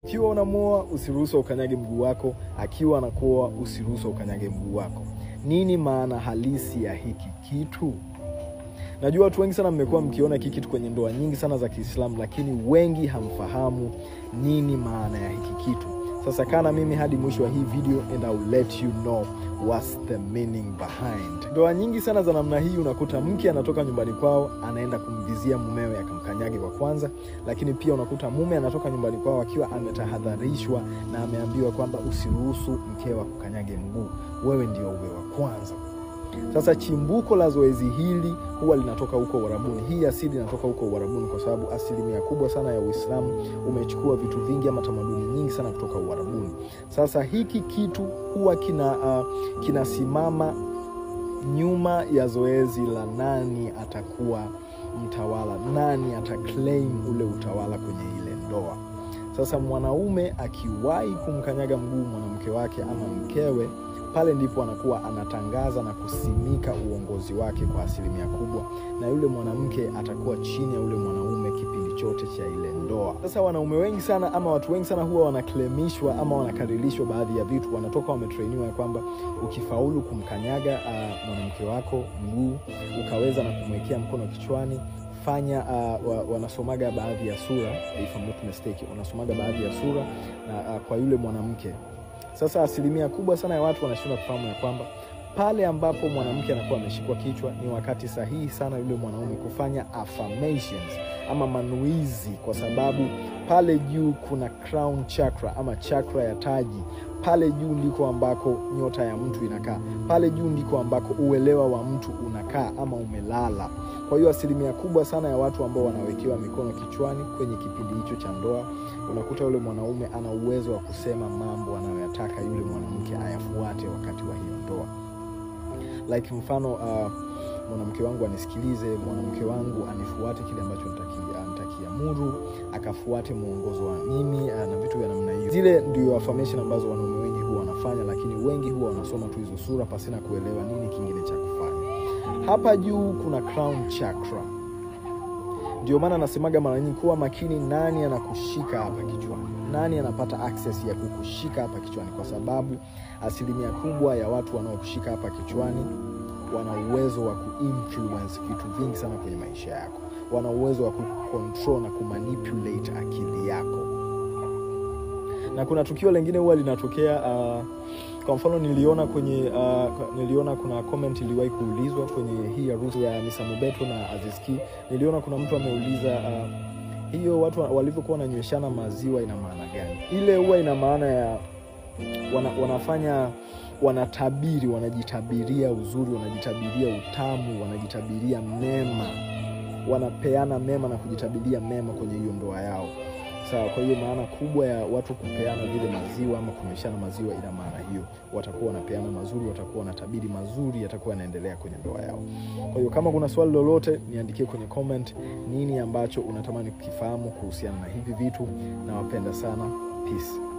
Akiwa unamuoa usiruhusu ukanyage mguu wako, akiwa anakuoa usiruhusu ukanyage mguu wako. Nini maana halisi ya hiki kitu? Najua watu wengi sana mmekuwa mkiona hiki kitu kwenye ndoa nyingi sana za Kiislamu, lakini wengi hamfahamu nini maana ya hiki kitu. Sasa kana mimi hadi mwisho wa hii video and I will let you know what's the meaning behind. Ndoa nyingi sana za namna hii unakuta mke anatoka nyumbani kwao anaenda kumvizia mumewe akamkanyage kwa kwanza, lakini pia unakuta mume anatoka nyumbani kwao akiwa ametahadharishwa na ameambiwa kwamba usiruhusu mkewa kukanyage mguu, wewe ndio uwe wa kwanza. Sasa chimbuko la zoezi hili huwa linatoka huko Uarabuni. Hii asili inatoka huko Uarabuni kwa sababu asilimia kubwa sana ya Uislamu umechukua vitu vingi ama tamaduni nyingi sana kutoka Uarabuni. Sasa hiki kitu huwa kinasimama nyuma ya zoezi la nani atakuwa mtawala, nani ataclaim ule utawala kwenye ile ndoa. Sasa mwanaume akiwahi kumkanyaga mguu mwanamke wake ama mkewe, pale ndipo anakuwa anatangaza na kusimika uongozi wake kwa asilimia kubwa, na yule mwanamke atakuwa chini ya yule mwanaume kipindi chote cha ile ndoa. Sasa wanaume wengi sana ama watu wengi sana huwa wanaklemishwa ama wanakarilishwa baadhi ya vitu, wanatoka wametrainiwa ya kwamba ukifaulu kumkanyaga mwanamke wako mguu, ukaweza na kumwekea mkono kichwani, fanya wanasomaga baadhi ya sura, if I'm not mistaken, wanasomaga baadhi ya sura kwa yule mwanamke. Sasa asilimia kubwa sana ya watu wanashindwa kufahamu ya kwamba pale ambapo mwanamke anakuwa ameshikwa kichwa ni wakati sahihi sana yule mwanaume kufanya affirmations ama manuizi, kwa sababu pale juu kuna crown chakra ama chakra ya taji. Pale juu ndiko ambako nyota ya mtu inakaa. Pale juu ndiko ambako uelewa wa mtu unakaa ama umelala. Kwa hiyo asilimia kubwa sana ya watu ambao wanawekewa mikono kichwani kwenye kipindi hicho cha ndoa, unakuta yule mwanaume ana uwezo wa kusema mambo anayoyataka yule mwanamke ayafuate wakati wa hiyo ndoa. Like mfano, mwanamke wangu anisikilize, mwanamke wangu anifuate kile ambacho nitakiamuru, akafuate muongozo wa mimi na vitu vya namna hiyo. Zile ndio affirmation ambazo wanaume wengi huwa wanafanya, lakini wengi huwa wanasoma tu hizo sura pasina kuelewa nini kingine cha kufanya. Hapa juu kuna crown chakra. Ndio maana nasemaga mara nyingi kuwa makini nani anakushika hapa kichwani. Nani anapata access ya kukushika hapa kichwani, kwa sababu asilimia kubwa ya watu wanaokushika hapa kichwani wana uwezo wa kuinfluence vitu vingi sana kwenye maisha yako. Wana uwezo wa kucontrol na kumanipulate akili yako. Na kuna tukio lingine huwa linatokea, kwa mfano niliona kuna comment iliwahi kuulizwa kwenye hii harusi ya Misa Mobeto na Aziz Ki. Niliona kuna mtu ameuliza hiyo watu walivyokuwa wananyweshana maziwa ina maana gani? Ile huwa ina maana ya wanatabiri, wanajitabiria uzuri, wanajitabiria utamu, wanajitabiria mema, wanapeana mema na kujitabiria mema kwenye hiyo ndoa yao. Sawa, kwa hiyo maana kubwa ya watu kupeana vile maziwa ama kumeshana maziwa ina maana hiyo. Watakuwa wanapeana mazuri, watakuwa wanatabiri mazuri yatakuwa yanaendelea kwenye ndoa yao. Kwa hiyo kama kuna swali lolote niandikie kwenye comment nini ambacho unatamani kukifahamu kuhusiana na hivi vitu. Nawapenda sana. Peace.